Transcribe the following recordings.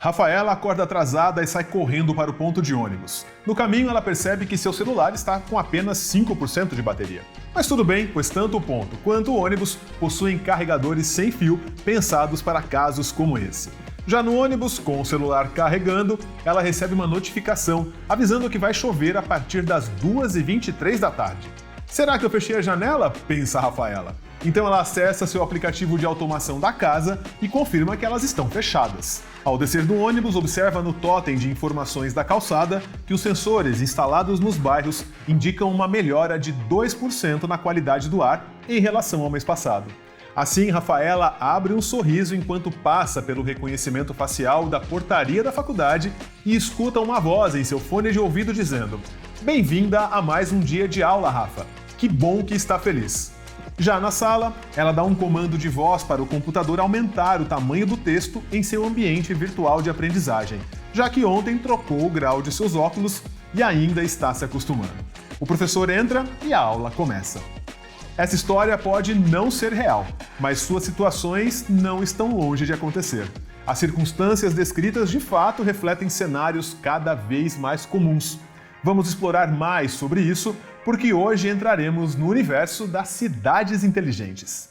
Rafaela acorda atrasada e sai correndo para o ponto de ônibus. No caminho, ela percebe que seu celular está com apenas 5% de bateria. Mas tudo bem, pois tanto o ponto quanto o ônibus possuem carregadores sem fio pensados para casos como esse. Já no ônibus, com o celular carregando, ela recebe uma notificação avisando que vai chover a partir das 2h23 da tarde. Será que eu fechei a janela? Pensa Rafaela. Então ela acessa seu aplicativo de automação da casa e confirma que elas estão fechadas. Ao descer do ônibus, observa no totem de informações da calçada que os sensores instalados nos bairros indicam uma melhora de 2% na qualidade do ar em relação ao mês passado. Assim, Rafaela abre um sorriso enquanto passa pelo reconhecimento facial da portaria da faculdade e escuta uma voz em seu fone de ouvido dizendo: "Bem-vinda a mais um dia de aula, Rafa. Que bom que está feliz." Já na sala, ela dá um comando de voz para o computador aumentar o tamanho do texto em seu ambiente virtual de aprendizagem, já que ontem trocou o grau de seus óculos e ainda está se acostumando. O professor entra e a aula começa. Essa história pode não ser real, mas suas situações não estão longe de acontecer. As circunstâncias descritas de fato refletem cenários cada vez mais comuns. Vamos explorar mais sobre isso, porque hoje entraremos no universo das cidades inteligentes.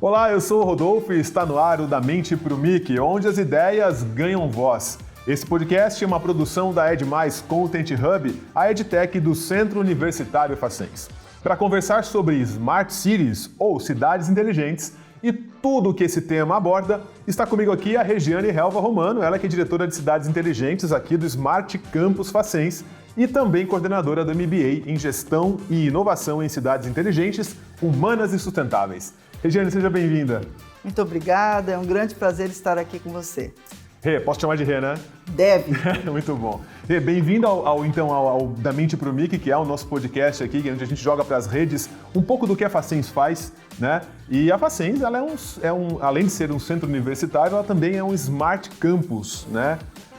Olá, eu sou o Rodolfo e está no ar o Da Mente pro Mickey, onde as ideias ganham voz. Esse podcast é uma produção da EdMais Content Hub, a EdTech do Centro Universitário Facens. Para conversar sobre Smart Cities ou cidades inteligentes, e tudo o que esse tema aborda, está comigo aqui a Regiane Helva Romano, ela que é diretora de cidades inteligentes aqui do Smart Campus Facens e também coordenadora do MBA em Gestão e Inovação em Cidades Inteligentes, Humanas e Sustentáveis. Regiane, seja bem-vinda. Muito obrigada, é um grande prazer estar aqui com você. Rê, posso te chamar de Rê, né? Deve. Muito bom. Rê, bem-vindo ao Da Mente pro Mickey, que é o nosso podcast aqui, onde a gente joga para as redes um pouco do que a Facens faz, né? E a Facens, ela além de ser um centro universitário, ela também é um Smart Campus, né?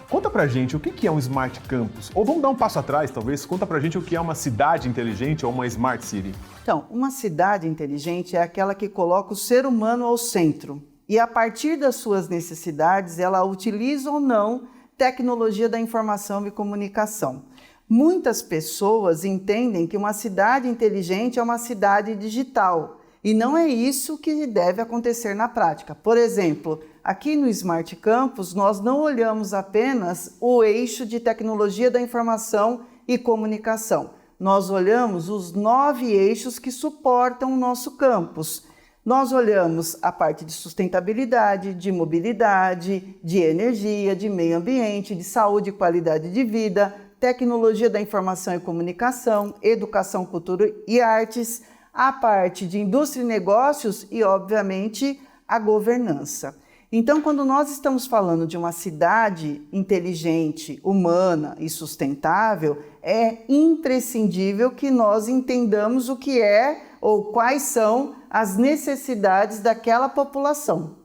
Conta pra gente o que é um Smart Campus. Ou vamos dar um passo atrás, talvez. Conta pra gente o que é uma cidade inteligente ou uma Smart City. Então, uma cidade inteligente é aquela que coloca o ser humano ao centro. E a partir das suas necessidades, ela utiliza ou não tecnologia da informação e comunicação. Muitas pessoas entendem que uma cidade inteligente é uma cidade digital. E não é isso que deve acontecer na prática. Por exemplo, aqui no Smart Campus, nós não olhamos apenas o eixo de tecnologia da informação e comunicação. Nós olhamos os 9 eixos que suportam o nosso campus. Nós olhamos a parte de sustentabilidade, de mobilidade, de energia, de meio ambiente, de saúde e qualidade de vida, tecnologia da informação e comunicação, educação, cultura e artes, a parte de indústria e negócios e, obviamente, a governança. Então, quando nós estamos falando de uma cidade inteligente, humana e sustentável, é imprescindível que nós entendamos o que é ou quais são as necessidades daquela população.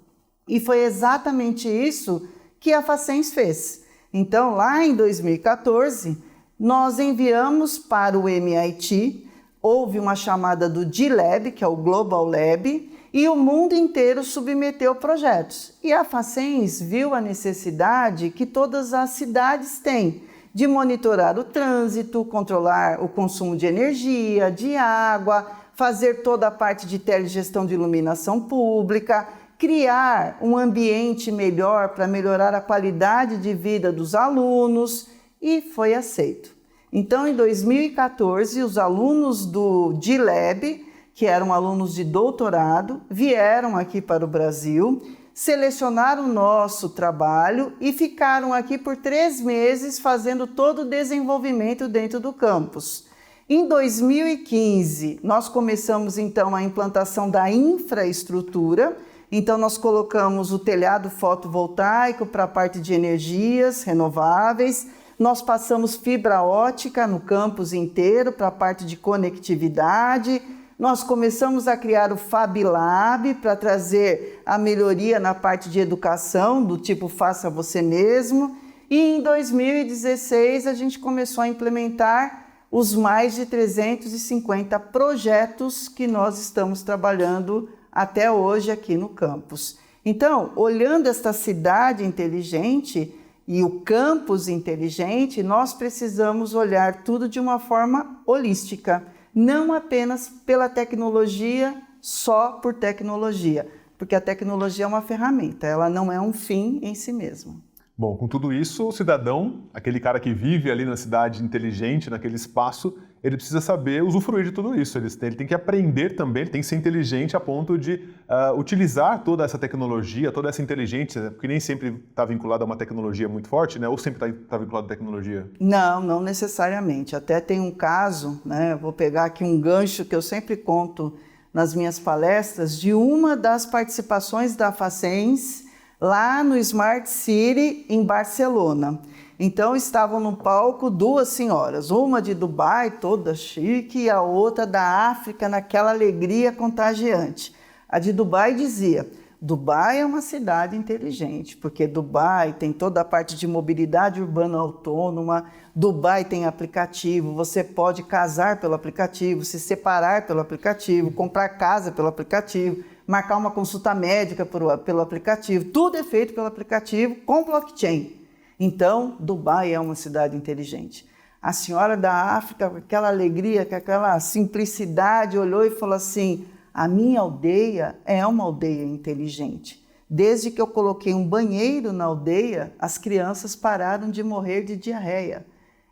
E foi exatamente isso que a Facens fez. Então, lá em 2014, nós enviamos para o MIT, houve uma chamada do G-Lab, que é o Global Lab, e o mundo inteiro submeteu projetos. E a Facens viu a necessidade que todas as cidades têm de monitorar o trânsito, controlar o consumo de energia, de água, fazer toda a parte de telegestão de iluminação pública, criar um ambiente melhor para melhorar a qualidade de vida dos alunos, e foi aceito. Então, em 2014, os alunos do G-Lab, que eram alunos de doutorado, vieram aqui para o Brasil, selecionaram o nosso trabalho e ficaram aqui por 3 meses fazendo todo o desenvolvimento dentro do campus. Em 2015, nós começamos então a implantação da infraestrutura. Então, nós colocamos o telhado fotovoltaico para a parte de energias renováveis. Nós passamos fibra ótica no campus inteiro para a parte de conectividade. Nós começamos a criar o Fab Lab para trazer a melhoria na parte de educação, do tipo faça você mesmo. E em 2016, a gente começou a implementar os mais de 350 projetos que nós estamos trabalhando até hoje aqui no campus. Então, olhando esta cidade inteligente e o campus inteligente, nós precisamos olhar tudo de uma forma holística, não apenas pela tecnologia, só por tecnologia, porque a tecnologia é uma ferramenta, ela não é um fim em si mesma. Bom, com tudo isso, o cidadão, aquele cara que vive ali na cidade inteligente, naquele espaço, ele precisa saber usufruir de tudo isso. Ele tem que aprender também, ele tem que ser inteligente a ponto de utilizar toda essa tecnologia, toda essa inteligência, porque nem sempre está vinculada a uma tecnologia muito forte, né? Ou sempre está vinculado à tecnologia? Não, não necessariamente. Até tem um caso, né? Vou pegar aqui um gancho que eu sempre conto nas minhas palestras, de uma das participações da Facens lá no Smart City, em Barcelona. Então, estavam no palco duas senhoras, uma de Dubai, toda chique, e a outra da África, naquela alegria contagiante. A de Dubai dizia: Dubai é uma cidade inteligente, porque Dubai tem toda a parte de mobilidade urbana autônoma, Dubai tem aplicativo, você pode casar pelo aplicativo, se separar pelo aplicativo, comprar casa pelo aplicativo, marcar uma consulta médica pelo aplicativo, tudo é feito pelo aplicativo com blockchain. Então, Dubai é uma cidade inteligente. A senhora da África, com aquela alegria, com aquela simplicidade, olhou e falou assim: a minha aldeia é uma aldeia inteligente. Desde que eu coloquei um banheiro na aldeia, as crianças pararam de morrer de diarreia.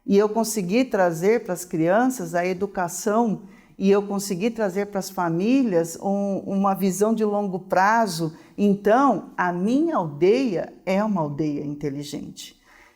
E eu consegui trazer para as crianças a educação e eu consegui trazer para as famílias uma visão de longo prazo. Então, a minha aldeia é uma aldeia inteligente.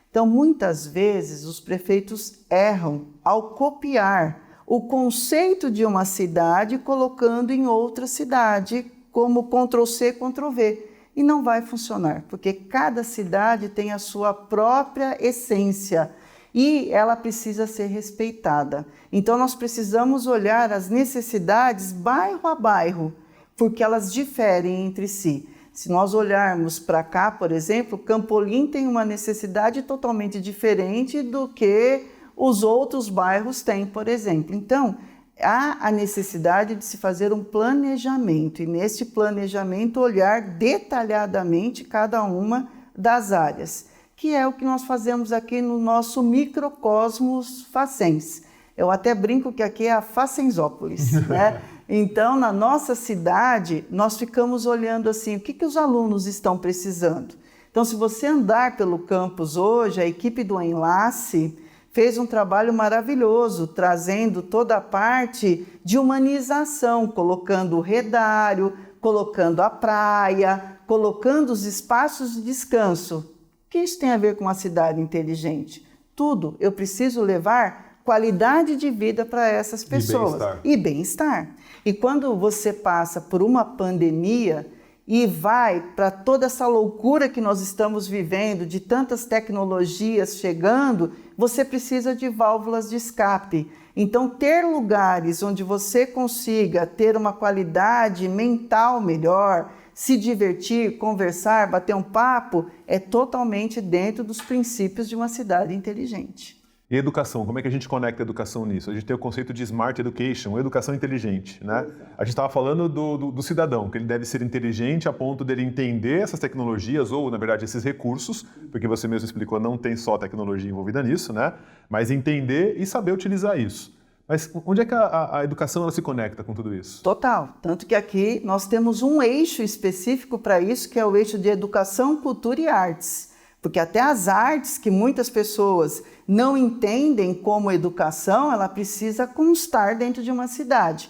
Então, muitas vezes, os prefeitos erram ao copiar o conceito de uma cidade colocando em outra cidade, como Ctrl+C, Ctrl+V. E não vai funcionar, porque cada cidade tem a sua própria essência e ela precisa ser respeitada. Então, nós precisamos olhar as necessidades bairro a bairro, porque elas diferem entre si. Se nós olharmos para cá, por exemplo, Campolim tem uma necessidade totalmente diferente do que os outros bairros têm, por exemplo. Então, há a necessidade de se fazer um planejamento e, nesse planejamento, olhar detalhadamente cada uma das áreas, que é o que nós fazemos aqui no nosso microcosmos Facens. Eu até brinco que aqui é a Facensópolis, né? Então, na nossa cidade, nós ficamos olhando assim, o que os alunos estão precisando. Então, se você andar pelo campus hoje, a equipe do Enlace fez um trabalho maravilhoso, trazendo toda a parte de humanização, colocando o redário, colocando a praia, colocando os espaços de descanso. O que isso tem a ver com uma cidade inteligente? Tudo. Eu preciso levar qualidade de vida para essas pessoas. E bem-estar. E quando você passa por uma pandemia e vai para toda essa loucura que nós estamos vivendo, de tantas tecnologias chegando, você precisa de válvulas de escape. Então, ter lugares onde você consiga ter uma qualidade mental melhor, se divertir, conversar, bater um papo, é totalmente dentro dos princípios de uma cidade inteligente. E educação, como é que a gente conecta a educação nisso? A gente tem o conceito de Smart Education, educação inteligente, né? A gente estava falando do cidadão, que ele deve ser inteligente a ponto dele entender essas tecnologias, ou, na verdade, esses recursos, porque você mesmo explicou, não tem só tecnologia envolvida nisso, né? Mas entender e saber utilizar isso. Mas onde é que a educação ela se conecta com tudo isso? Total. Tanto que aqui nós temos um eixo específico para isso, que é o eixo de educação, cultura e artes. Porque até as artes, que muitas pessoas não entendem como educação, ela precisa constar dentro de uma cidade.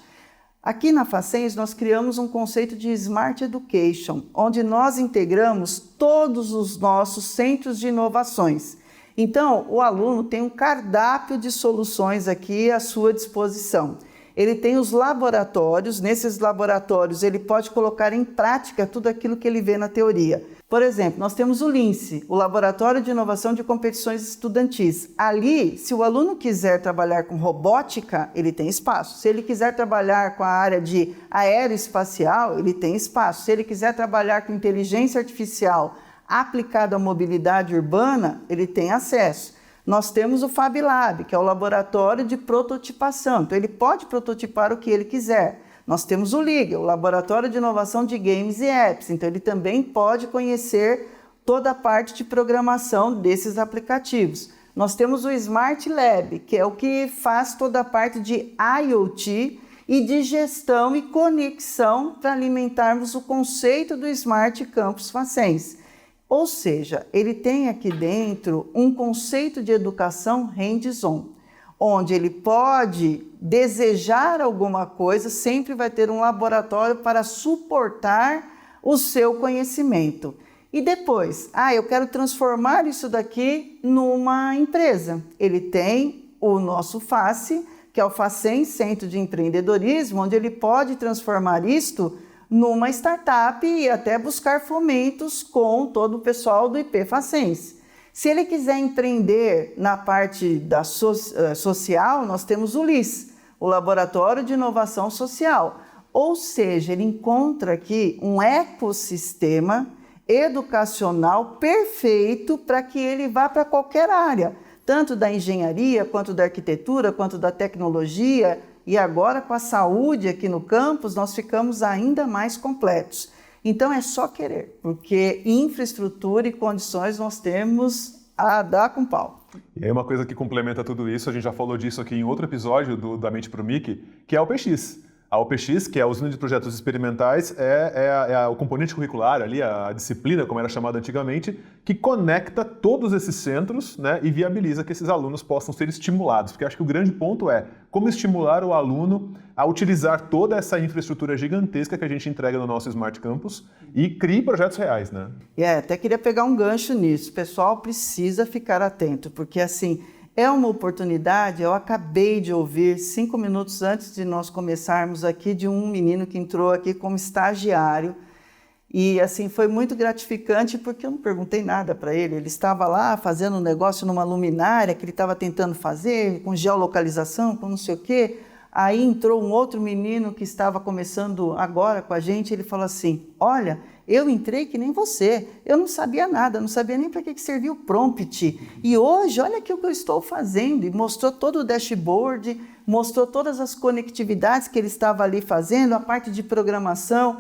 Aqui na Facens nós criamos um conceito de Smart Education, onde nós integramos todos os nossos centros de inovações. Então, o aluno tem um cardápio de soluções aqui à sua disposição. Ele tem os laboratórios, nesses laboratórios ele pode colocar em prática tudo aquilo que ele vê na teoria. Por exemplo, nós temos o LINSE, o Laboratório de Inovação de Competições Estudantis. Ali, se o aluno quiser trabalhar com robótica, ele tem espaço. Se ele quiser trabalhar com a área de aeroespacial, ele tem espaço. Se ele quiser trabalhar com inteligência artificial aplicada à mobilidade urbana, ele tem acesso. Nós temos o Fab Lab, que é o laboratório de prototipação. Então, ele pode prototipar o que ele quiser. Nós temos o LIG, o Laboratório de Inovação de Games e Apps. Então, ele também pode conhecer toda a parte de programação desses aplicativos. Nós temos o Smart Lab, que é o que faz toda a parte de IoT e de gestão e conexão para alimentarmos o conceito do Smart Campus Facens. Ou seja, ele tem aqui dentro um conceito de educação hands-on, onde ele pode desejar alguma coisa, sempre vai ter um laboratório para suportar o seu conhecimento. E depois, eu quero transformar isso daqui numa empresa. Ele tem o nosso FACE, que é o Facens Centro de Empreendedorismo, onde ele pode transformar isto numa startup e até buscar fomentos com todo o pessoal do IP Facens. Se ele quiser empreender na parte da social, nós temos o LIS, o Laboratório de Inovação Social. Ou seja, ele encontra aqui um ecossistema educacional perfeito para que ele vá para qualquer área, tanto da engenharia, quanto da arquitetura, quanto da tecnologia, e agora com a saúde aqui no campus, nós ficamos ainda mais completos. Então é só querer, porque infraestrutura e condições nós temos a dar com pau. E aí uma coisa que complementa tudo isso, a gente já falou disso aqui em outro episódio da Mente Pro MIC, que é a UPX. A UPX, que é a Usina de Projetos Experimentais, é o componente curricular ali, a disciplina, como era chamada antigamente, que conecta todos esses centros, né, e viabiliza que esses alunos possam ser estimulados. Porque acho que o grande ponto é como estimular o aluno a utilizar toda essa infraestrutura gigantesca que a gente entrega no nosso Smart Campus e crie projetos reais, né? Até queria pegar um gancho nisso. O pessoal precisa ficar atento, porque assim, é uma oportunidade. Eu acabei de ouvir 5 minutos antes de nós começarmos aqui de um menino que entrou aqui como estagiário e assim foi muito gratificante porque eu não perguntei nada para ele. Ele estava lá fazendo um negócio numa luminária que ele estava tentando fazer com geolocalização, com não sei o quê. Aí entrou um outro menino que estava começando agora com a gente. Ele falou assim: olha, eu entrei que nem você, eu não sabia nada, não sabia nem para que servia o prompt. E hoje, olha aqui o que eu estou fazendo. E mostrou todo o dashboard, mostrou todas as conectividades que ele estava ali fazendo, a parte de programação.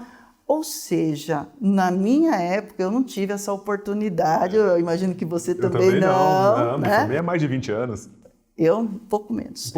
Ou seja, na minha época eu não tive essa oportunidade, eu imagino que você também não. Né? Também é mais de 20 anos. Eu, um pouco menos.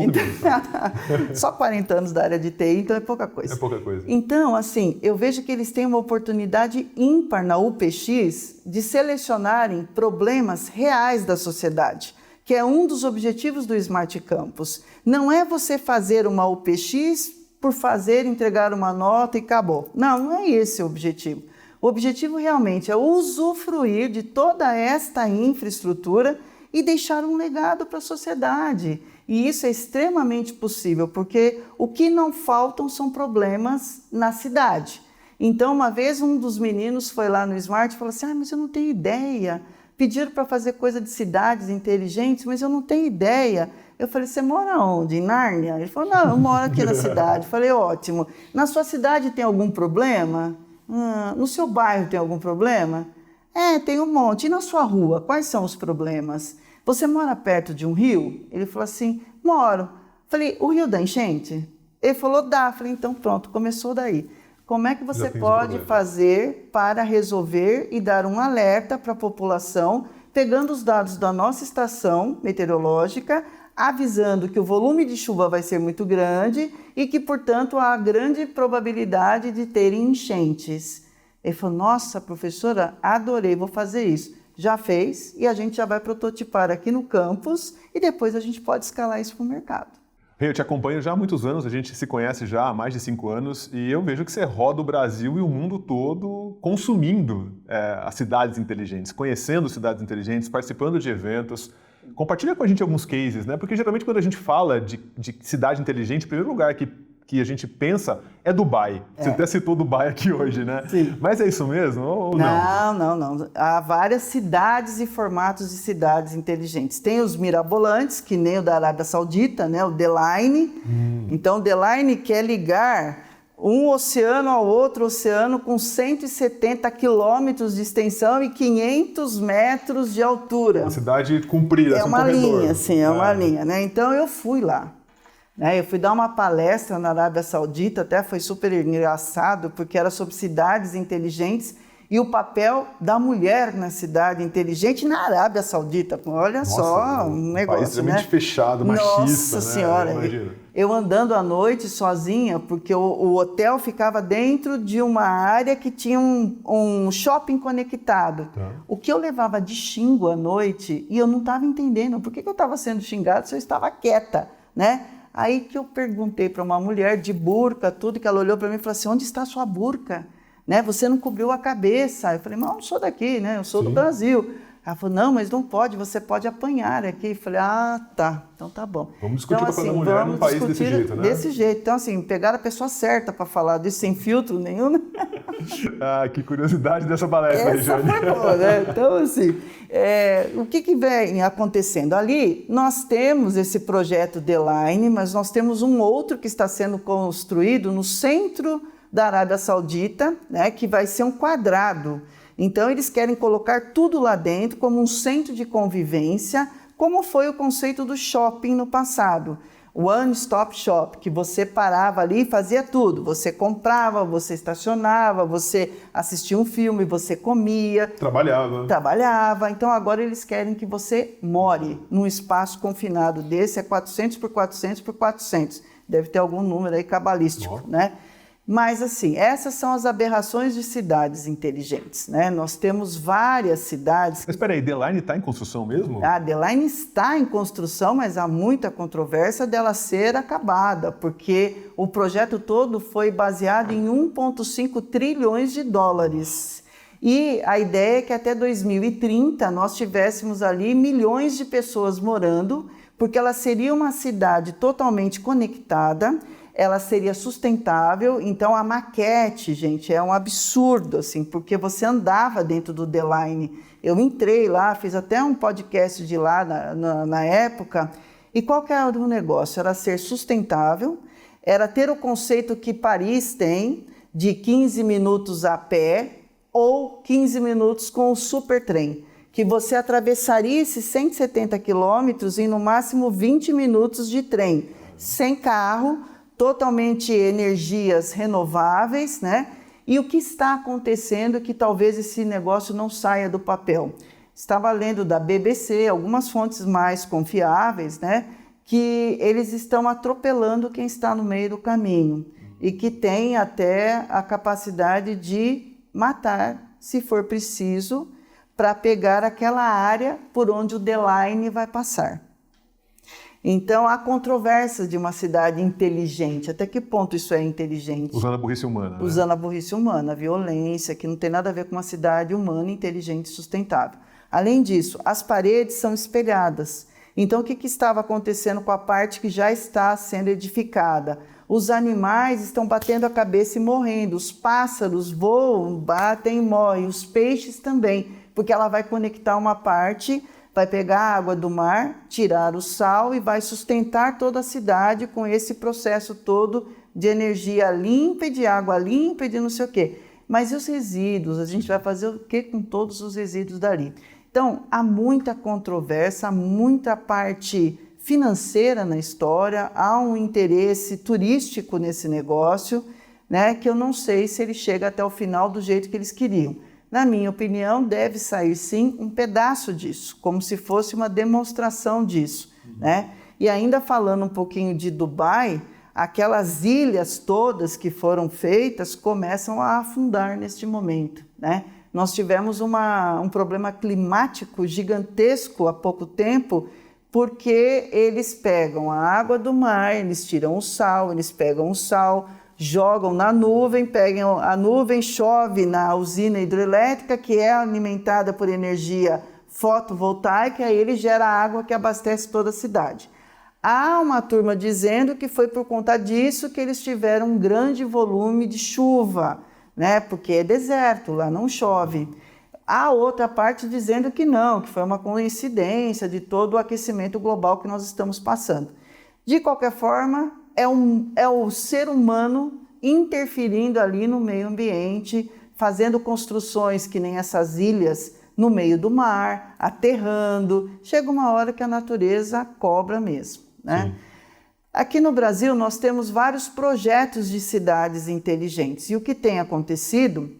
Só 40 anos da área de TI, então é pouca coisa. É pouca coisa. Então, assim, eu vejo que eles têm uma oportunidade ímpar na UPX de selecionarem problemas reais da sociedade, que é um dos objetivos do Smart Campus. Não é você fazer uma UPX por fazer, entregar uma nota e acabou. Não é esse o objetivo. O objetivo realmente é usufruir de toda esta infraestrutura e deixar um legado para a sociedade. E isso é extremamente possível, porque o que não faltam são problemas na cidade. Então, uma vez um dos meninos foi lá no Smart e falou assim: mas eu não tenho ideia. Pediram para fazer coisa de cidades inteligentes, mas eu não tenho ideia. Eu falei: você mora onde? Em Nárnia? Ele falou: não, eu moro aqui na cidade. Eu falei: ótimo. Na sua cidade tem algum problema? No seu bairro tem algum problema? Tem um monte. E na sua rua, quais são os problemas? Você mora perto de um rio? Ele falou assim: moro. Falei: o rio dá enchente? Ele falou: dá. Falei: então pronto, começou daí. Como é que você pode fazer para resolver e dar um alerta para a população, pegando os dados da nossa estação meteorológica, avisando que o volume de chuva vai ser muito grande e que, portanto, há grande probabilidade de terem enchentes? Ele falou: nossa, professora, adorei, vou fazer isso. Já fez e a gente já vai prototipar aqui no campus e depois a gente pode escalar isso para o mercado. Eu te acompanho já há muitos anos, a gente se conhece já há mais de 5 anos e eu vejo que você roda o Brasil e o mundo todo consumindo as cidades inteligentes, conhecendo cidades inteligentes, participando de eventos. Compartilha com a gente alguns cases, né? Porque geralmente quando a gente fala de cidade inteligente, o primeiro lugar que a gente pensa é Dubai. Você até citou Dubai aqui hoje, né? Sim. Mas é isso mesmo ou não? Não. Há várias cidades e formatos de cidades inteligentes. Tem os mirabolantes, que nem o da Arábia Saudita, né? O The Line. Então, o The Line quer ligar um oceano ao outro oceano com 170 quilômetros de extensão e 500 metros de altura. Uma cidade comprida, é uma corredor. Linha, sim, é uma linha, né? Então eu fui lá, né? Eu fui dar uma palestra na Arábia Saudita, até foi super engraçado, porque era sobre cidades inteligentes e o papel da mulher na cidade inteligente na Arábia Saudita. Olha, nossa, só um negócio, país extremamente fechado, machista. Nossa Senhora, eu andando à noite sozinha, porque o hotel ficava dentro de uma área que tinha um shopping conectado. Tá. O que eu levava de xingo à noite, e eu não estava entendendo por que eu estava sendo xingada se eu estava quieta, né? Aí que eu perguntei para uma mulher de burca, tudo, que ela olhou para mim e falou assim, onde está a sua burca? Né? Você não cobriu a cabeça. Eu falei, mas eu não sou daqui, né? Eu sou do Brasil. Ela falou, não, mas não pode, você pode apanhar aqui. Eu falei, tá, então tá bom. Vamos discutir então, o papel da mulher num país desse jeito, né? Desse jeito. Então, assim, pegaram a pessoa certa para falar disso, sem filtro nenhum. Que curiosidade dessa palestra, Regiane. Né? Então, assim, o que vem acontecendo? Ali, nós temos esse projeto D-Line, mas nós temos um outro que está sendo construído no centro da Arábia Saudita, né, que vai ser um quadrado. Então, eles querem colocar tudo lá dentro como um centro de convivência, como foi o conceito do shopping no passado. One Stop Shop, que você parava ali e fazia tudo. Você comprava, você estacionava, você assistia um filme, você comia. Trabalhava. Então, agora eles querem que você more num espaço confinado desse, é 400 por 400 por 400. Deve ter algum número aí cabalístico, né? Mas, assim, essas são as aberrações de cidades inteligentes, né? Nós temos várias cidades... Mas, espera aí, D-Line está em construção mesmo? A D-Line está em construção, mas há muita controvérsia dela ser acabada, porque o projeto todo foi baseado em 1,5 trilhões de dólares. E a ideia é que até 2030 nós tivéssemos ali milhões de pessoas morando, porque ela seria uma cidade totalmente conectada, ela seria sustentável. Então a maquete, gente, é um absurdo, assim, porque você andava dentro do D-Line. Eu entrei lá, fiz até um podcast de lá na época, e qual que era o negócio? Era ser sustentável, era ter o conceito que Paris tem, de 15 minutos a pé ou 15 minutos com o supertrem, que você atravessaria esses 170 quilômetros em no máximo 20 minutos de trem, sem carro, totalmente energias renováveis, né? E o que está acontecendo é que talvez esse negócio não saia do papel. Estava lendo da BBC, algumas fontes mais confiáveis, né? Que eles estão atropelando quem está no meio do caminho e que tem até a capacidade de matar, se for preciso, para pegar aquela área por onde o D-Line vai passar. Então, há controvérsia de uma cidade inteligente. Até que ponto isso é inteligente? Usando a burrice humana. Né? Usando a burrice humana, a violência, que não tem nada a ver com uma cidade humana, inteligente e sustentável. Além disso, as paredes são espelhadas. Então, o que estava acontecendo com a parte que já está sendo edificada? Os animais estão batendo a cabeça e morrendo. Os pássaros voam, batem e morrem. Os peixes também, porque ela vai conectar uma parte... vai pegar a água do mar, tirar o sal e vai sustentar toda a cidade com esse processo todo de energia limpa, de água limpa e de não sei o quê. Mas e os resíduos? A gente vai fazer o quê com todos os resíduos dali? Então, há muita controvérsia, há muita parte financeira na história, há um interesse turístico nesse negócio, né, que eu não sei se ele chega até o final do jeito que eles queriam. Na minha opinião, deve sair sim um pedaço disso, como se fosse uma demonstração disso, né? E ainda falando um pouquinho de Dubai, aquelas ilhas todas que foram feitas começam a afundar neste momento, né? Nós tivemos um problema climático gigantesco há pouco tempo, porque eles pegam a água do mar, eles tiram o sal, eles pegam o sal, jogam na nuvem, pegam a nuvem, chove na usina hidrelétrica, que é alimentada por energia fotovoltaica, e aí ele gera água que abastece toda a cidade. Há uma turma dizendo que foi por conta disso que eles tiveram um grande volume de chuva, né? Porque é deserto, lá não chove. Há outra parte dizendo que não, que foi uma coincidência de todo o aquecimento global que nós estamos passando. De qualquer forma, é o ser humano interferindo ali no meio ambiente, fazendo construções que nem essas ilhas no meio do mar, aterrando. Chega uma hora que a natureza cobra mesmo, né? Sim. Aqui no Brasil nós temos vários projetos de cidades inteligentes e o que tem acontecido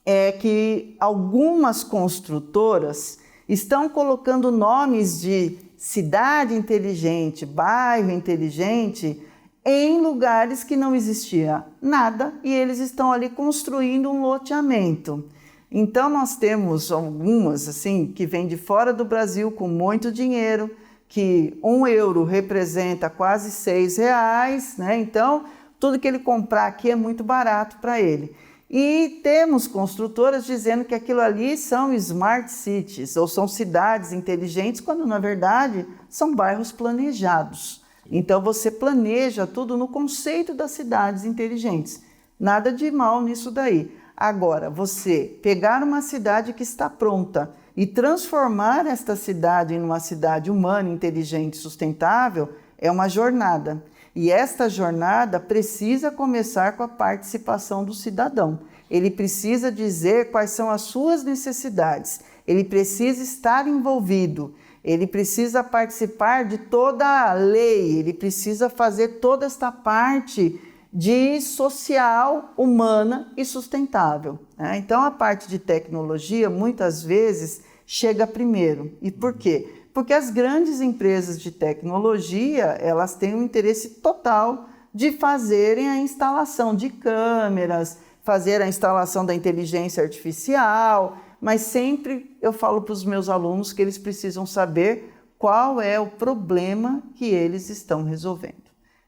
é que algumas construtoras estão colocando nomes de cidade inteligente, bairro inteligente, em lugares que não existia nada e eles estão ali construindo um loteamento. Então nós temos algumas assim que vêm de fora do Brasil com muito dinheiro, que €1 representa quase R$6, né? Então tudo que ele comprar aqui é muito barato para ele. E temos construtoras dizendo que aquilo ali são smart cities, ou são cidades inteligentes, quando na verdade são bairros planejados. Então você planeja tudo no conceito das cidades inteligentes. Nada de mal nisso daí. Agora, você pegar uma cidade que está pronta e transformar esta cidade em uma cidade humana, inteligente e sustentável é uma jornada. E esta jornada precisa começar com a participação do cidadão. Ele precisa dizer quais são as suas necessidades. Ele precisa estar envolvido. Ele precisa participar de toda a lei. Ele precisa fazer toda esta parte de social, humana e sustentável, né? Então, a parte de tecnologia, muitas vezes, chega primeiro. E por quê? Porque as grandes empresas de tecnologia, elas têm um interesse total de fazerem a instalação de câmeras, fazer a instalação da inteligência artificial, mas sempre eu falo para os meus alunos que eles precisam saber qual é o problema que eles estão resolvendo.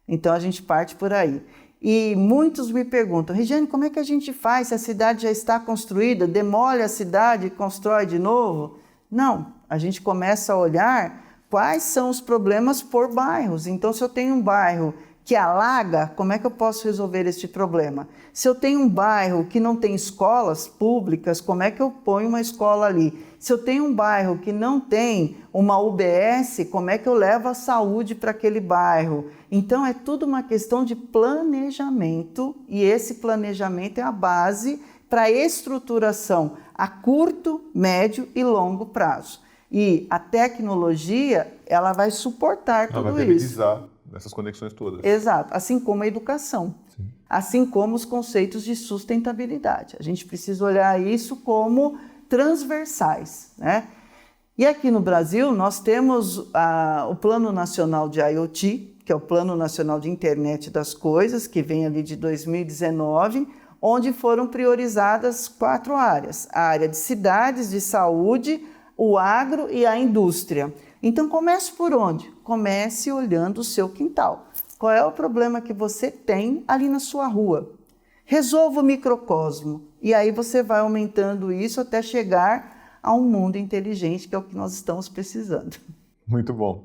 Então, a gente parte por aí. E muitos me perguntam, Regiane, como é que a gente faz se a cidade já está construída? Demole a cidade e constrói de novo? Não, a gente começa a olhar quais são os problemas por bairros. Então, se eu tenho um bairro que alaga, como é que eu posso resolver este problema? Se eu tenho um bairro que não tem escolas públicas, como é que eu ponho uma escola ali? Se eu tenho um bairro que não tem uma UBS, como é que eu levo a saúde para aquele bairro? Então, é tudo uma questão de planejamento e esse planejamento é a base para a estruturação a curto, médio e longo prazo. E a tecnologia, ela vai suportar tudo isso. Ela vai viabilizar essas conexões todas. Exato, assim como a educação, sim, assim como os conceitos de sustentabilidade. A gente precisa olhar isso como transversais, né? E aqui no Brasil nós temos o Plano Nacional de IoT, que é o Plano Nacional de Internet das Coisas, que vem ali de 2019, onde foram priorizadas 4 áreas: a área de cidades, de saúde, o agro e a indústria. Então comece por onde? Comece olhando o seu quintal. Qual é o problema que você tem ali na sua rua? Resolva o microcosmo. E aí você vai aumentando isso até chegar a um mundo inteligente, que é o que nós estamos precisando. Muito bom.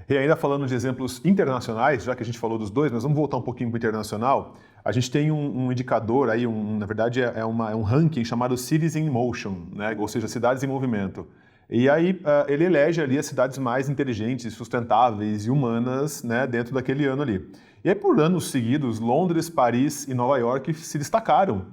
E ainda falando de exemplos internacionais, já que a gente falou dos dois, mas vamos voltar um pouquinho para o internacional. A gente tem um indicador aí, na verdade é um ranking chamado Cities in Motion, né? Ou seja, cidades em movimento. E aí ele elege ali as cidades mais inteligentes, sustentáveis e humanas, né, dentro daquele ano ali. E aí por anos seguidos, Londres, Paris e Nova York se destacaram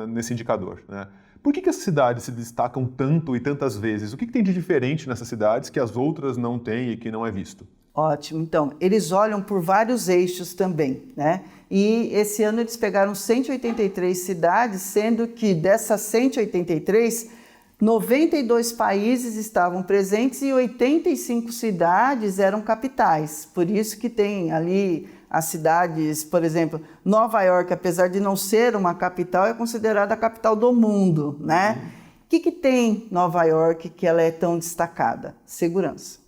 nesse indicador, né? Por que essas cidades se destacam tanto e tantas vezes? O que tem de diferente nessas cidades que as outras não têm e que não é visto? Ótimo. Então, eles olham por vários eixos também, né? E esse ano eles pegaram 183 cidades, sendo que dessas 183, 92 países estavam presentes e 85 cidades eram capitais. Por isso que tem ali as cidades, por exemplo, Nova York, apesar de não ser uma capital, é considerada a capital do mundo, né? O que tem Nova York que ela é tão destacada? Segurança.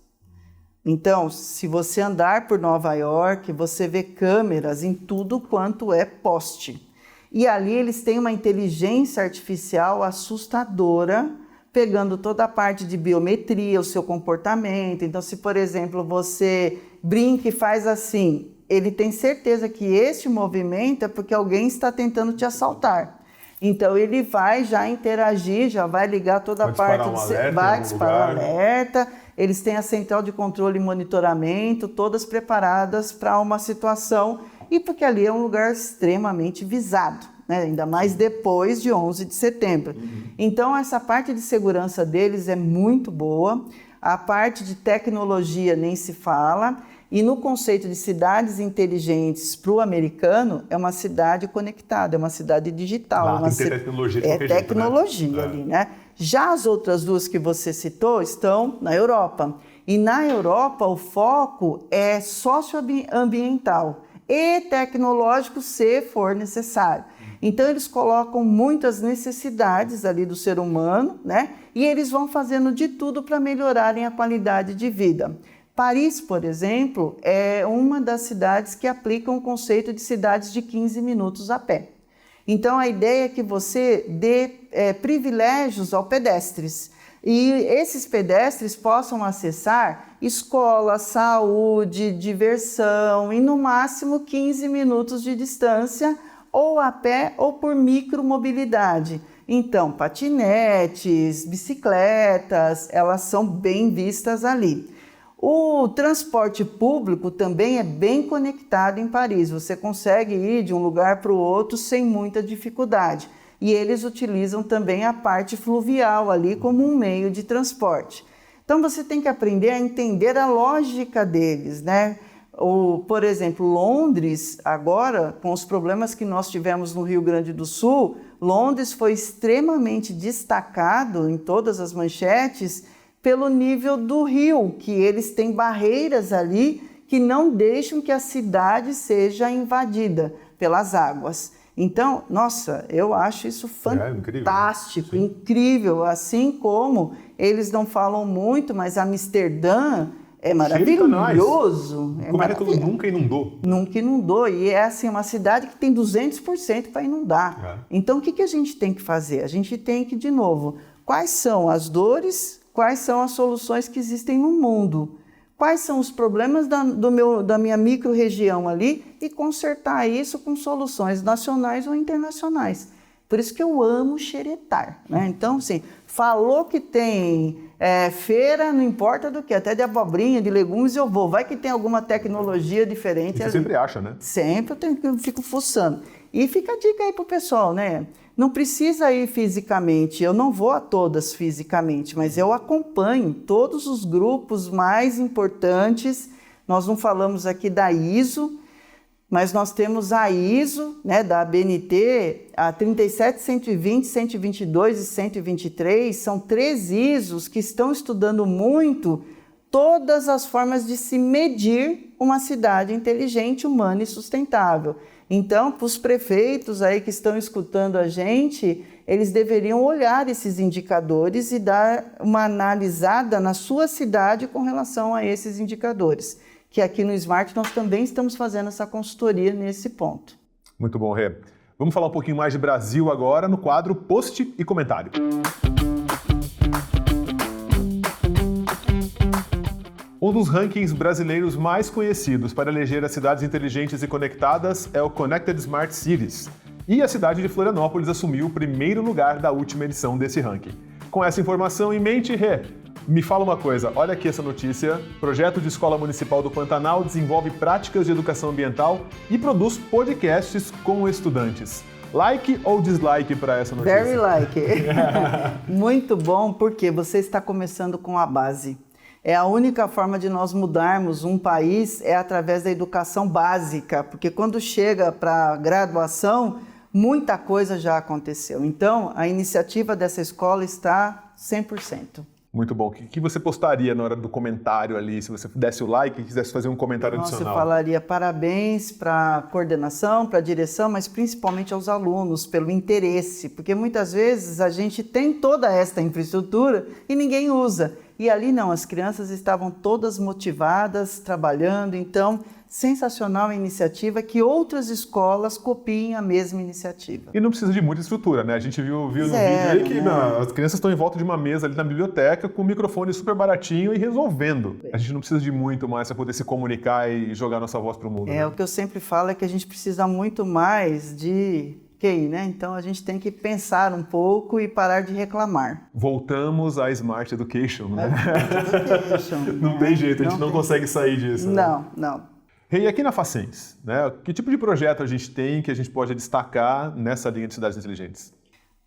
Então, se você andar por Nova York, você vê câmeras em tudo quanto é poste. E ali eles têm uma inteligência artificial assustadora, pegando toda a parte de biometria, o seu comportamento. Então, se, por exemplo, você brinca e faz assim, ele tem certeza que este movimento é porque alguém está tentando te assaltar. Então, ele vai já interagir, já vai ligar toda a parte... Vai disparar um alerta. Eles têm a central de controle e monitoramento, todas preparadas para uma situação e porque ali é um lugar extremamente visado, né? Ainda mais depois de 11 de setembro. Então, essa parte de segurança deles é muito boa, a parte de tecnologia nem se fala, e no conceito de cidades inteligentes para o americano, é uma cidade conectada, é uma cidade digital. Tem que ter tecnologia de qualquer jeito, tecnologia, né? ali, né? Já as outras duas que você citou estão na Europa. E na Europa o foco é socioambiental e tecnológico, se for necessário. Então eles colocam muitas necessidades ali do ser humano, né? E eles vão fazendo de tudo para melhorarem a qualidade de vida. Paris, por exemplo, é uma das cidades que aplicam o conceito de cidades de 15 minutos a pé. Então, a ideia é que você dê privilégios aos pedestres. E esses pedestres possam acessar escola, saúde, diversão, e no máximo 15 minutos de distância, ou a pé ou por micromobilidade. Então, patinetes, bicicletas, elas são bem vistas ali. O transporte público também é bem conectado em Paris. Você consegue ir de um lugar para o outro sem muita dificuldade. E eles utilizam também a parte fluvial ali como um meio de transporte. Então você tem que aprender a entender a lógica deles, né? Por exemplo, Londres, agora, com os problemas que nós tivemos no Rio Grande do Sul, Londres foi extremamente destacado em todas as manchetes pelo nível do rio, que eles têm barreiras ali que não deixam que a cidade seja invadida pelas águas. Então, nossa, eu acho isso fantástico, incrível, assim como eles não falam muito, mas Amsterdã é maravilhoso. Como é que aquilo nunca inundou? Nunca inundou, e é assim, uma cidade que tem 200% para inundar. Então, o que a gente tem que fazer? A gente tem que, de novo, quais são as dores, quais são as soluções que existem no mundo? Quais são os problemas da minha micro-região ali e consertar isso com soluções nacionais ou internacionais. Por isso que eu amo xeretar, né? Então, assim, falou que tem feira, não importa do que, até de abobrinha, de legumes eu vou. Vai que tem alguma tecnologia diferente. Você sempre acha, né? Sempre eu fico fuçando. E fica a dica aí pro pessoal, né? Não precisa ir fisicamente, eu não vou a todas fisicamente, mas eu acompanho todos os grupos mais importantes. Nós não falamos aqui da ISO, mas nós temos a ISO, né, da ABNT, a 37, 120, 122 e 123, são 3 ISOs que estão estudando muito todas as formas de se medir uma cidade inteligente, humana e sustentável. Então, para os prefeitos aí que estão escutando a gente, eles deveriam olhar esses indicadores e dar uma analisada na sua cidade com relação a esses indicadores. Que aqui no Smart nós também estamos fazendo essa consultoria nesse ponto. Muito bom, Rê. Vamos falar um pouquinho mais de Brasil agora no quadro Post e Comentário. Um dos rankings brasileiros mais conhecidos para eleger as cidades inteligentes e conectadas é o Connected Smart Cities. E a cidade de Florianópolis assumiu o primeiro lugar da última edição desse ranking. Com essa informação em mente, Rê, me fala uma coisa, olha aqui essa notícia. Projeto de Escola Municipal do Pantanal desenvolve práticas de educação ambiental e produz podcasts com estudantes. Like ou dislike para essa notícia? Very like. Muito bom, porque você está começando com a base. É a única forma de nós mudarmos um país é através da educação básica, porque quando chega para a graduação, muita coisa já aconteceu. Então, a iniciativa dessa escola está 100%. Muito bom. O que você postaria na hora do comentário ali, se você desse o like e quisesse fazer um comentário adicional? Eu falaria parabéns para a coordenação, para a direção, mas principalmente aos alunos, pelo interesse, porque muitas vezes a gente tem toda esta infraestrutura e ninguém usa. E ali não, as crianças estavam todas motivadas, trabalhando, então sensacional a iniciativa, que outras escolas copiem a mesma iniciativa. E não precisa de muita estrutura, né? A gente viu no vídeo aí que as crianças estão em volta de uma mesa ali na biblioteca com um microfone super baratinho e resolvendo. A gente não precisa de muito mais para poder se comunicar e jogar nossa voz para o mundo. O que eu sempre falo é que a gente precisa muito mais de QI, né? Então a gente tem que pensar um pouco e parar de reclamar. Voltamos à Smart Education, né? Education, não tem jeito, a gente não consegue sair disso. Não. E aqui na Facens, né, que tipo de projeto a gente tem que a gente pode destacar nessa linha de cidades inteligentes?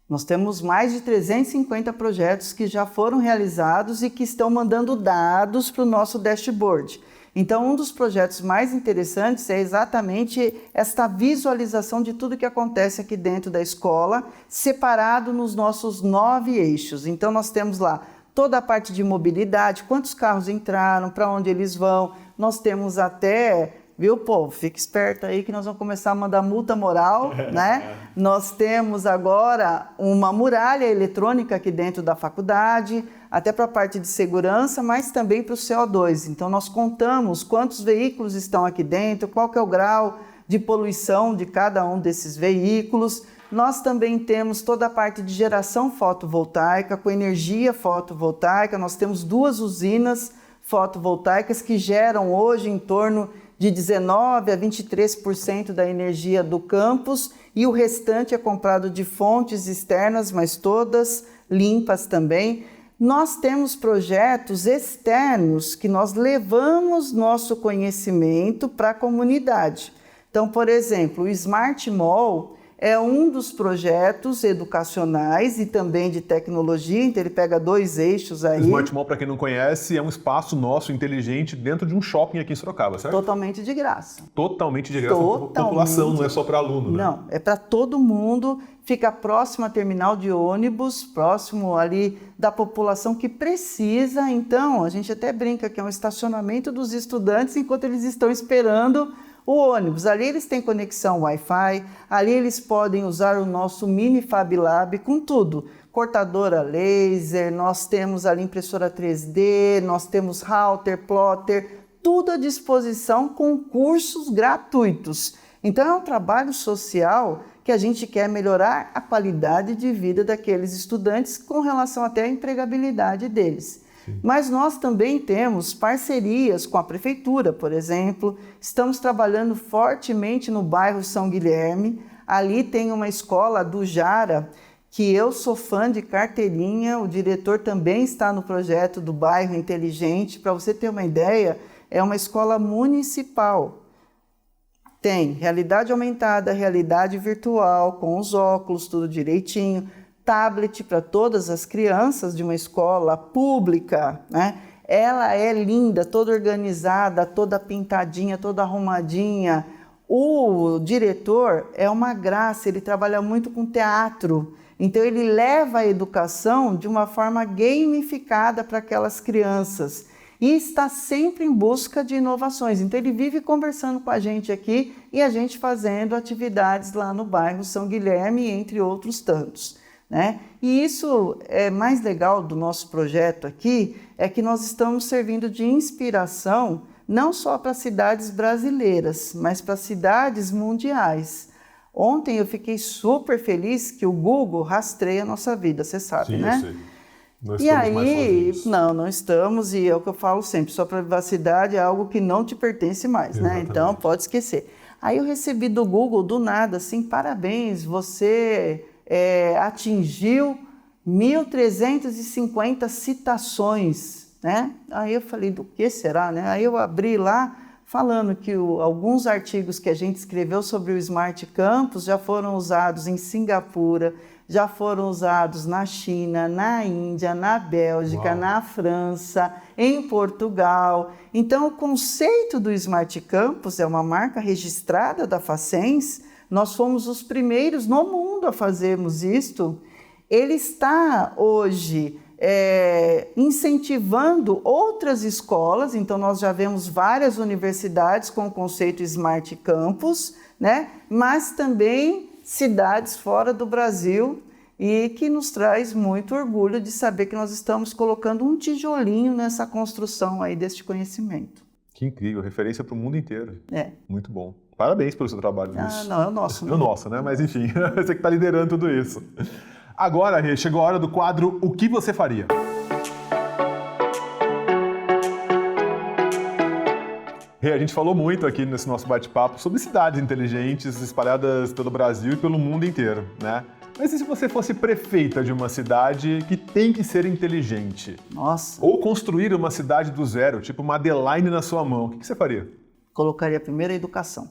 Nós temos mais de 350 projetos que já foram realizados e que estão mandando dados para o nosso dashboard. Então, um dos projetos mais interessantes é exatamente esta visualização de tudo que acontece aqui dentro da escola, separado nos nossos 9 eixos. Então, nós temos lá toda a parte de mobilidade, quantos carros entraram, para onde eles vão. Nós temos até, viu, povo? Fica esperto aí que nós vamos começar a mandar multa moral, né? Nós temos agora uma muralha eletrônica aqui dentro da faculdade, até para a parte de segurança, mas também para o CO2. Então, nós contamos quantos veículos estão aqui dentro, qual que é o grau de poluição de cada um desses veículos. Nós também temos toda a parte de geração fotovoltaica, com energia fotovoltaica. Nós temos 2 usinas fotovoltaicas que geram hoje em torno de 19% a 23% da energia do campus, e o restante é comprado de fontes externas, mas todas limpas também. Nós temos projetos externos que nós levamos nosso conhecimento para a comunidade. Então, por exemplo, o Smart Mall é um dos projetos educacionais e também de tecnologia, então ele pega 2 eixos aí. O Smart Mall, para quem não conhece, é um espaço nosso inteligente dentro de um shopping aqui em Sorocaba, certo? Totalmente de graça. Totalmente de graça para a população, não é só para aluno, né? Não, é para todo mundo, fica próximo à terminal de ônibus, próximo ali da população que precisa. Então, a gente até brinca que é um estacionamento dos estudantes enquanto eles estão esperando o ônibus. Ali eles têm conexão Wi-Fi, ali eles podem usar o nosso Mini Fab Lab com tudo. Cortadora laser, nós temos ali impressora 3D, nós temos router, plotter, tudo à disposição com cursos gratuitos. Então é um trabalho social que a gente quer melhorar a qualidade de vida daqueles estudantes com relação até à empregabilidade deles. Mas nós também temos parcerias com a prefeitura, por exemplo. Estamos trabalhando fortemente no bairro São Guilherme. Ali tem uma escola do Jara, que eu sou fã de carteirinha. O diretor também está no projeto do bairro inteligente. Para você ter uma ideia, é uma escola municipal. Tem realidade aumentada, realidade virtual, com os óculos, tudo direitinho. Tablet para todas as crianças de uma escola pública, né? Ela é linda, toda organizada, toda pintadinha, toda arrumadinha. O diretor é uma graça, ele trabalha muito com teatro. Então ele leva a educação de uma forma gamificada para aquelas crianças e está sempre em busca de inovações. Então ele vive conversando com a gente aqui e a gente fazendo atividades lá no bairro São Guilherme, entre outros tantos. Né? E isso é mais legal do nosso projeto aqui, é que nós estamos servindo de inspiração não só para cidades brasileiras, mas para cidades mundiais. Ontem eu fiquei super feliz que o Google rastreia a nossa vida, você sabe, sim, né? Eu sei. Não e estamos aí, mais sozinhos. não estamos, e é o que eu falo sempre, sua privacidade é algo que não te pertence mais, né? Então pode esquecer. Aí eu recebi do Google, do nada, assim, parabéns, você atingiu 1.350 citações, né? Aí eu falei, do que será, né? Aí eu abri lá, falando que alguns artigos que a gente escreveu sobre o Smart Campus já foram usados em Singapura, já foram usados na China, na Índia, na Bélgica, Uau. na França, em Portugal. Então, o conceito do Smart Campus é uma marca registrada da Facens. Nós fomos os primeiros no mundo a fazermos isto. Ele está hoje incentivando outras escolas, então nós já vemos várias universidades com o conceito Smart Campus, né? Mas também cidades fora do Brasil, e que nos traz muito orgulho de saber que nós estamos colocando um tijolinho nessa construção aí deste conhecimento. Que incrível, referência para o mundo inteiro. Muito bom. Parabéns pelo seu trabalho nisso. Não, é o nosso. É o nosso, né? Mas enfim, você que está liderando tudo isso. Agora, Rê, chegou a hora do quadro O que você faria? Rê, a gente falou muito aqui nesse nosso bate-papo sobre cidades inteligentes espalhadas pelo Brasil e pelo mundo inteiro, né? Mas e se você fosse prefeita de uma cidade que tem que ser inteligente? Nossa. Ou construir uma cidade do zero, tipo uma Adelaide na sua mão, o que você faria? Colocaria primeiro a educação.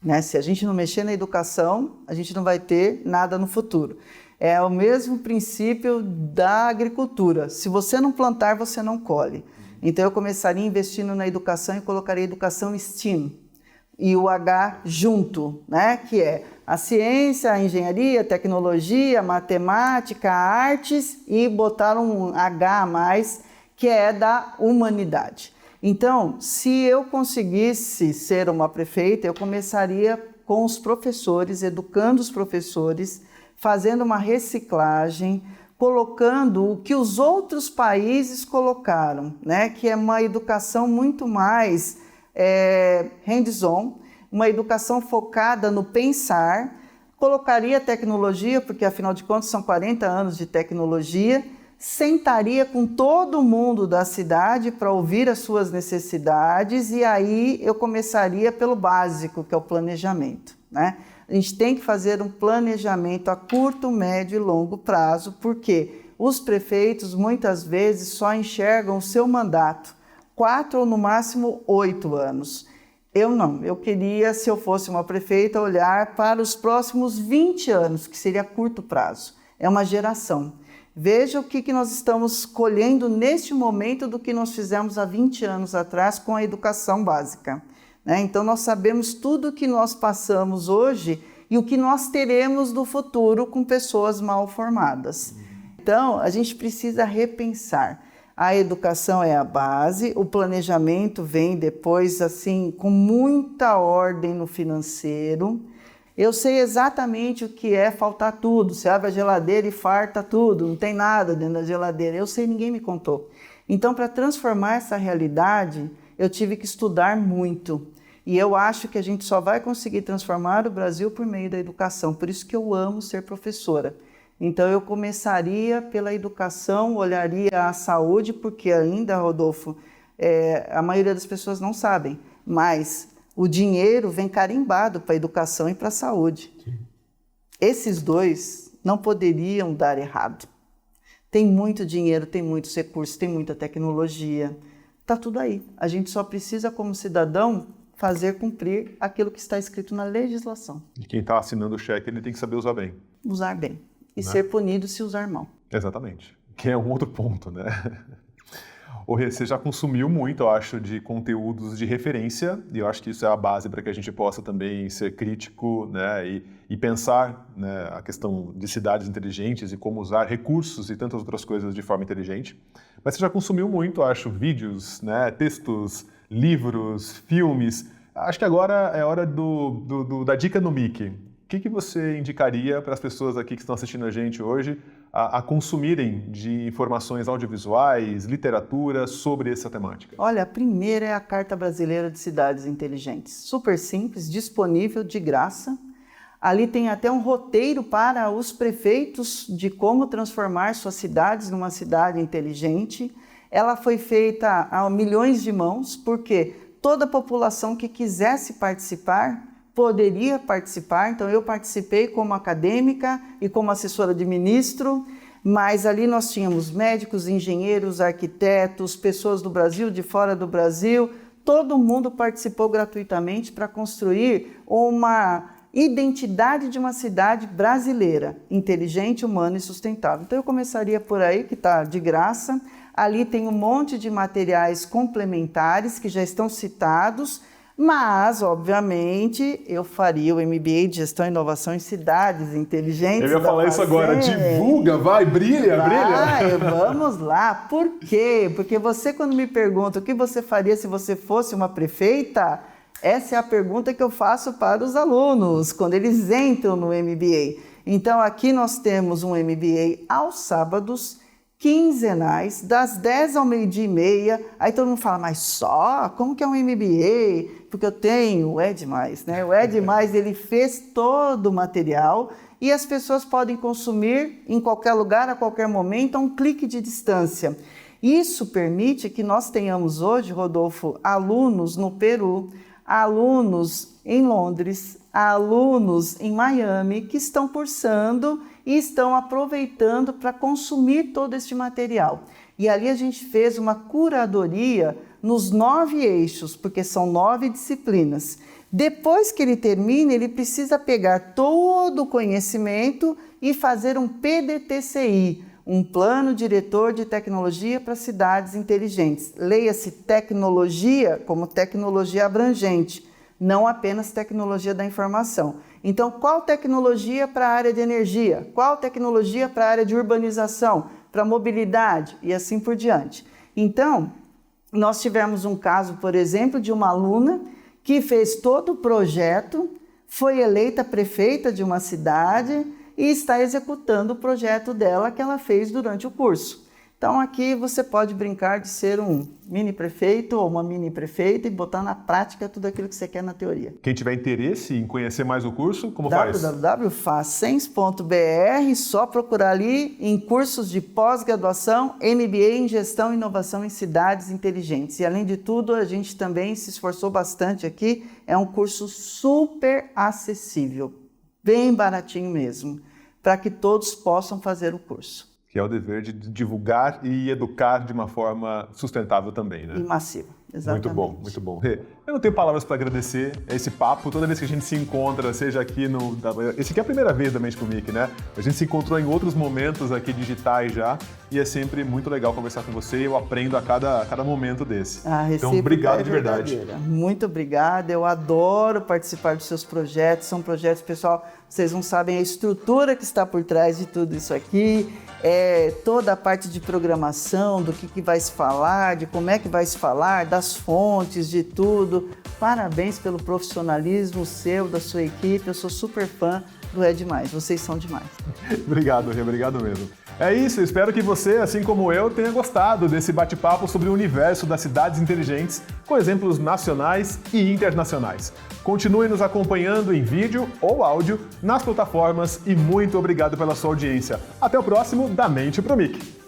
Né? Se a gente não mexer na educação, a gente não vai ter nada no futuro. É o mesmo princípio da agricultura. Se você não plantar, você não colhe. Então eu começaria investindo na educação e colocaria educação STEAM. E o H junto, né? Que é a ciência, a engenharia, a tecnologia, a matemática, a artes e botar um H a mais, que é da humanidade. Então, se eu conseguisse ser uma prefeita, eu começaria com os professores, educando os professores, fazendo uma reciclagem, colocando o que os outros países colocaram, né? Que é uma educação muito mais hands-on, uma educação focada no pensar, colocaria tecnologia, porque afinal de contas são 40 anos de tecnologia, sentaria com todo mundo da cidade para ouvir as suas necessidades e aí eu começaria pelo básico, que é o planejamento, né? A gente tem que fazer um planejamento a curto, médio e longo prazo, porque os prefeitos muitas vezes só enxergam o seu mandato, 4 ou no máximo 8 anos. Eu não, eu queria, se eu fosse uma prefeita, olhar para os próximos 20 anos, que seria curto prazo. É uma geração. Veja o que nós estamos colhendo neste momento do que nós fizemos há 20 anos atrás com a educação básica. Né? Então, nós sabemos tudo o que nós passamos hoje e o que nós teremos no futuro com pessoas mal formadas. Então, a gente precisa repensar. A educação é a base, o planejamento vem depois, assim, com muita ordem no financeiro. Eu sei exatamente o que é faltar tudo. Você abre a geladeira e farta tudo, não tem nada dentro da geladeira. Eu sei, ninguém me contou. Então, para transformar essa realidade, eu tive que estudar muito. E eu acho que a gente só vai conseguir transformar o Brasil por meio da educação. Por isso que eu amo ser professora. Então, eu começaria pela educação, olharia a saúde, porque ainda, Rodolfo, a maioria das pessoas não sabem, mas o dinheiro vem carimbado para a educação e para a saúde. Sim. Esses dois não poderiam dar errado. Tem muito dinheiro, tem muitos recursos, tem muita tecnologia. Está tudo aí. A gente só precisa, como cidadão, fazer cumprir aquilo que está escrito na legislação. E quem está assinando o cheque, ele tem que saber usar bem. Usar bem. E ser punido se usar mal. Exatamente. Que é um outro ponto, né? O Rê, você já consumiu muito, eu acho, de conteúdos de referência, e eu acho que isso é a base para que a gente possa também ser crítico, né, e pensar, né, a questão de cidades inteligentes e como usar recursos e tantas outras coisas de forma inteligente. Mas você já consumiu muito, eu acho, vídeos, né, textos, livros, filmes. Acho que agora é hora da dica no Mickey. O que você indicaria para as pessoas aqui que estão assistindo a gente hoje a consumirem de informações audiovisuais, literatura sobre essa temática? Olha, a primeira é a Carta Brasileira de Cidades Inteligentes. Super simples, disponível de graça. Ali tem até um roteiro para os prefeitos de como transformar suas cidades numa cidade inteligente. Ela foi feita a milhões de mãos, porque toda a população que quisesse participar poderia participar. Então eu participei como acadêmica e como assessora de ministro, mas ali nós tínhamos médicos, engenheiros, arquitetos, pessoas do Brasil, de fora do Brasil, todo mundo participou gratuitamente para construir uma identidade de uma cidade brasileira, inteligente, humana e sustentável. Então eu começaria por aí, que está de graça. Ali tem um monte de materiais complementares que já estão citados, mas, obviamente, eu faria o MBA de Gestão e Inovação em Cidades Inteligentes. Eu ia falar isso agora. Divulga, vai, brilha. Vamos lá. Por quê? Porque você, quando me pergunta o que você faria se você fosse uma prefeita, essa é a pergunta que eu faço para os alunos, quando eles entram no MBA. Então, aqui nós temos um MBA aos sábados, quinzenais, das 10 ao meio-dia e meia. Aí todo mundo fala, mas só? Como que é um MBA? Porque eu tenho o Edmais, né? O Edmais, ele fez todo o material e as pessoas podem consumir em qualquer lugar, a qualquer momento, a um clique de distância. Isso permite que nós tenhamos hoje, Rodolfo, alunos no Peru, alunos em Londres, alunos em Miami, que estão cursando e estão aproveitando para consumir todo este material. E ali a gente fez uma curadoria nos 9 eixos, porque são 9 disciplinas. Depois que ele termina, ele precisa pegar todo o conhecimento e fazer um PDTCI, um Plano Diretor de Tecnologia para Cidades Inteligentes. Leia-se tecnologia como tecnologia abrangente, não apenas tecnologia da informação. Então, qual tecnologia para a área de energia? Qual tecnologia para a área de urbanização? Para mobilidade? E assim por diante. Então, nós tivemos um caso, por exemplo, de uma aluna que fez todo o projeto, foi eleita prefeita de uma cidade e está executando o projeto dela que ela fez durante o curso. Então aqui você pode brincar de ser um mini prefeito ou uma mini prefeita e botar na prática tudo aquilo que você quer na teoria. Quem tiver interesse em conhecer mais o curso, como faz? www.facens.br, só procurar ali em cursos de pós-graduação, MBA em Gestão e Inovação em Cidades Inteligentes. E além de tudo, a gente também se esforçou bastante aqui, é um curso super acessível, bem baratinho mesmo, para que todos possam fazer o curso. Que é o dever de divulgar e educar de uma forma sustentável também, né? E massiva, exatamente. Muito bom, muito bom. Rê, eu não tenho palavras para agradecer esse papo. Toda vez que a gente se encontra, seja aqui no... Esse aqui é a primeira vez da Mente pro Mic, né? A gente se encontrou em outros momentos aqui digitais já, e é sempre muito legal conversar com você e eu aprendo a cada momento desse. Então, obrigado de verdade. Muito obrigada, eu adoro participar dos seus projetos, são projetos, pessoal, vocês não sabem a estrutura que está por trás de tudo isso aqui, toda a parte de programação, do que vai se falar, de como é que vai se falar, das fontes, de tudo. Parabéns pelo profissionalismo seu, da sua equipe, eu sou super fã do É Demais, vocês são demais. Obrigado, Rê, obrigado mesmo. É isso, espero que você, assim como eu, tenha gostado desse bate-papo sobre o universo das cidades inteligentes, com exemplos nacionais e internacionais. Continue nos acompanhando em vídeo ou áudio nas plataformas e muito obrigado pela sua audiência. Até o próximo Da Mente pro Mic.